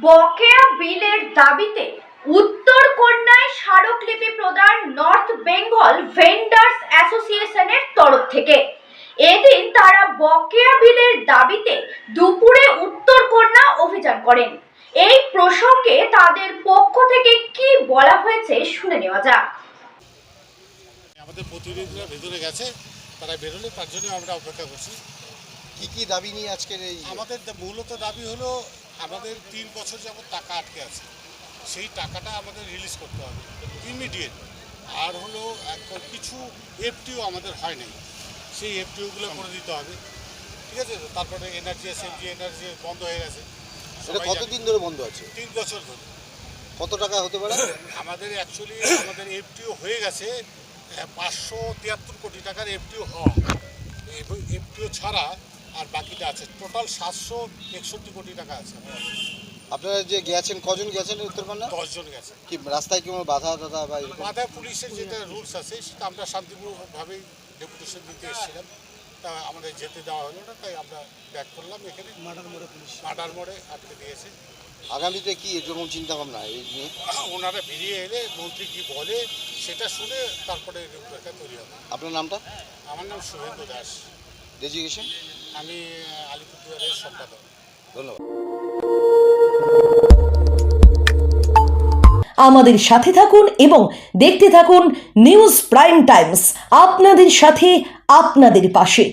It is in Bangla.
বকেয়া বিলের দাবিতে উত্তর কন্যায় স্মারকলিপি প্রদান নর্থ বেঙ্গল ভেন্ডার্স অ্যাসোসিয়েশনের তরফ থেকে। এদিন তারা বকেয়া বিলের দাবিতে দুপুরে উত্তর কন্যা অভিযান করেন। এই প্রসঙ্গে তাদের পক্ষ থেকে কি বলা হয়েছে শুনে নেওয়া যাক। আমাদের প্রতিনিধিরা ভেতরে গেছে, তারা বেরোলে তার জন্য আমরা অপেক্ষা করছি। কি কি দাবি নিয়ে আজকের এই? আমাদের মূলত দাবি হলো আমাদের 3 বছর যাবত টাকা আটকে আছে, সেই টাকাটা আমাদের রিলিজ করতে হবে ইমিডিয়েট। আর হলো কিছু এফটিও আমাদের হয় নাই, সেই এফটিওগুলো করে দিতে হবে, ঠিক আছে। তারপরে এনার্জি এসএনজি এনার্জি বন্ধ হয়ে গেছে। এটা কতদিন ধরে বন্ধ আছে? 3 বছর ধরে। কত টাকা হতে পারে? আমাদের অ্যাকচুয়ালি আমাদের এফটিও হয়ে গেছে 573 কোটি টাকার এফটিও হওয়া, এফটিও ছাড়া আর বাকিটা আছে, টোটাল 761 কোটি টাকা আছে। আপনারা যে গেছেন, কজন গেছেন উত্তরকন্যা? 10 জন গেছে। কি রাস্তায় কি বাধা দাদা বা বাধা পুলিশের যেটা রুলস আছে সেটা আমরা শান্তিপূর্ণভাবেই ডেপুটেশন দিতে এসেছিলাম, তা আমাদের যেতে দেওয়া হলো না, তাই আমরা ব্যাক করলাম। এখানে মার্ডার মোড়ে আটকে দিয়েছে। আগামীতে কি এরকম চিন্তা ভাবনা এই নিয়ে? ওনারা বেরিয়ে এলে মন্ত্রী কি বলে সেটা শুনে তারপরে রূপরেখা তৈরি হবে। আপনার নামটা? আমার নাম শুভেন্দু দাস, ডেজিগনেশন? আমি আলিপুরদুয়ারের সম্পাদক। ধন্যবাদ। আমাদের সাথে থাকুন এবং দেখতে থাকুন নিউজ প্রাইম টাইমস, আপনাদের সাথে আপনাদের পাশে।